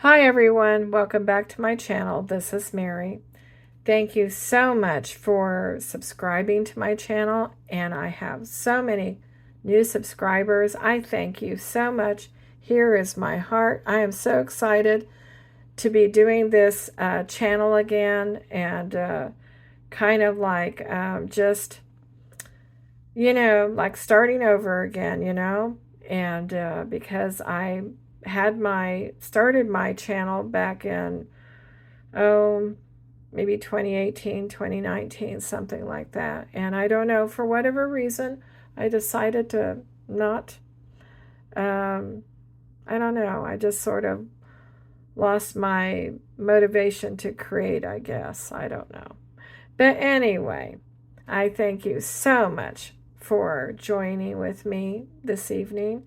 Hi everyone, welcome back to my channel. This is Mary. Thank you so much for subscribing to my channel, and I have so many new subscribers. I thank you so much. Here is my heart. I am so excited to be doing this channel again, and kind of like just, like starting over again, and because I started my channel back in, oh, maybe 2018, 2019, something like that. And I don't know, for whatever reason, I decided to not, um, I don't know, I just sort of lost my motivation to create, I guess. I don't know. But anyway, I thank you so much for joining with me this evening.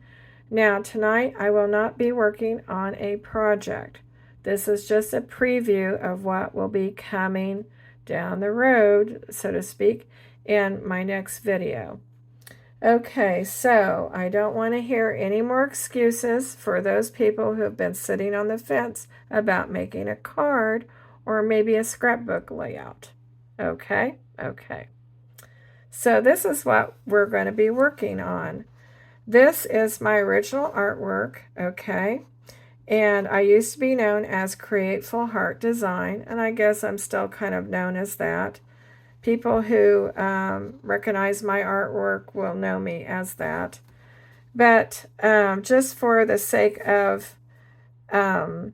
Now, tonight I will not be working on a project. This is just a preview of what will be coming down the road, so to speak, in my next video. Okay, so I don't want to hear any more excuses for those people who have been sitting on the fence about making a card or maybe a scrapbook layout. Okay, okay. So this is what we're going to be working on. This is my original artwork, okay? And I used to be known as Createful Heart Design, and I guess I'm still kind of known as that. People who recognize my artwork will know me as that. But just for the sake of, um,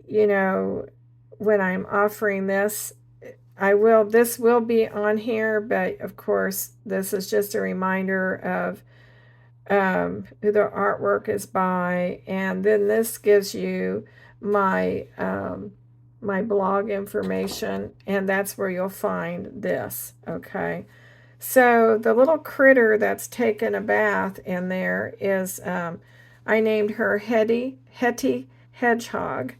when I'm offering this, this will be on here, but of course, this is just a reminder of who the artwork is by, and then this gives you my my blog information, and that's where you'll find this. Okay, so the little critter that's taken a bath in there is I named her Hettie Hedgehog,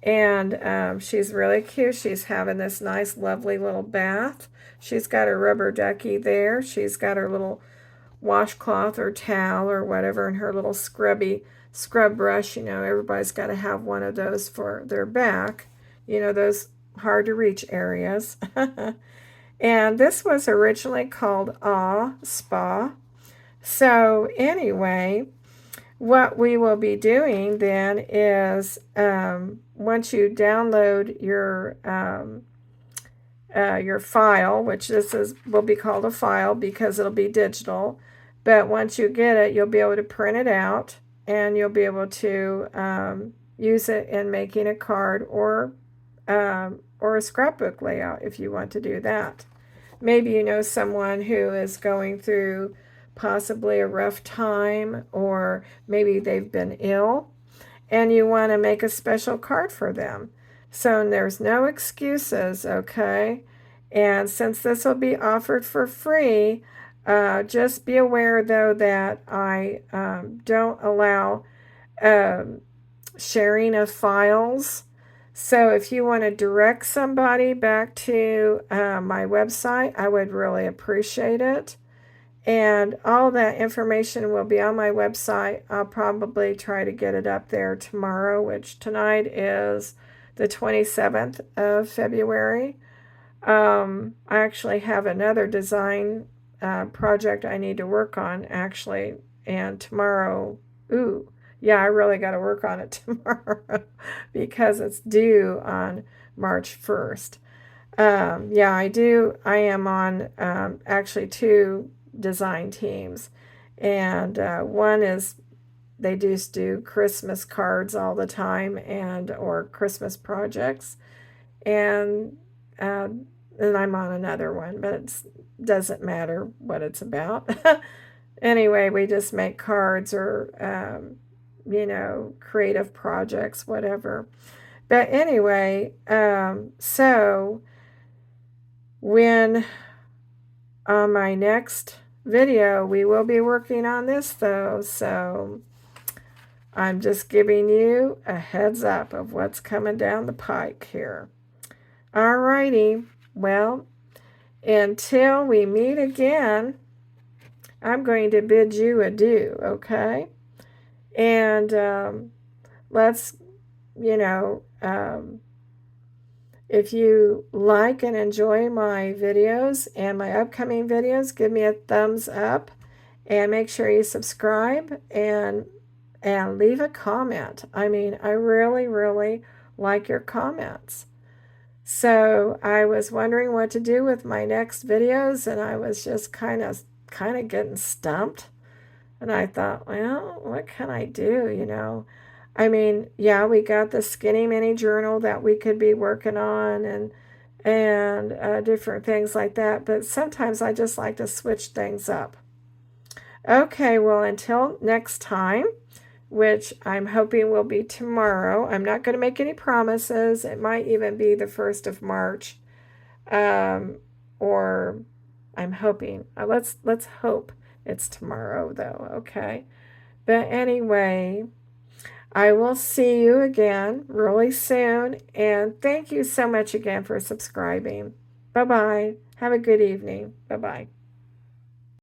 and she's really cute. She's having this nice lovely little bath. She's got her rubber ducky there. She's got her little washcloth or towel or whatever, and her little scrub brush. Everybody's got to have one of those for their back, those hard to reach areas. And this was originally called Aw Spa. So anyway, what we will be doing then is, once you download your file, which will be called a file because it'll be digital. But once you get it, you'll be able to print it out, and you'll be able to use it in making a card or a scrapbook layout if you want to do that. Maybe you know someone who is going through possibly a rough time, or maybe they've been ill, and you want to make a special card for them. So there's no excuses, okay? And since this will be offered for free, just be aware, though, that I don't allow sharing of files. So if you want to direct somebody back to my website, I would really appreciate it. And all that information will be on my website. I'll probably try to get it up there tomorrow, which tonight is the 27th of February. I actually have another design project I need to work on, actually, and tomorrow, ooh, yeah, I really got to work on it tomorrow because it's due on March 1st. Yeah, I do. I am on actually two design teams, and one is they just do Christmas cards all the time, and or Christmas projects, and uh, and I'm on another one, but it doesn't matter what it's about. Anyway, we just make cards or creative projects, whatever. But anyway, so when on my next video, we will be working on this, though, so I'm just giving you a heads up of what's coming down the pike here. Alrighty, well, until we meet again, I'm going to bid you adieu, okay? And let's you know, if you like and enjoy my videos and my upcoming videos, give me a thumbs up and make sure you subscribe and leave a comment. I mean, I really, really like your comments. So I was wondering what to do with my next videos, and I was just kind of getting stumped. And I thought, well, what can I do, you know? I mean, yeah, we got the skinny mini journal that we could be working on and different things like that, but sometimes I just like to switch things up. Okay, well, until next time, which I'm hoping will be tomorrow. I'm not going to make any promises. It might even be the 1st of March. Um, or I'm hoping. Let's hope it's tomorrow though, okay? But anyway, I will see you again really soon, and thank you so much again for subscribing. Bye-bye. Have a good evening. Bye-bye.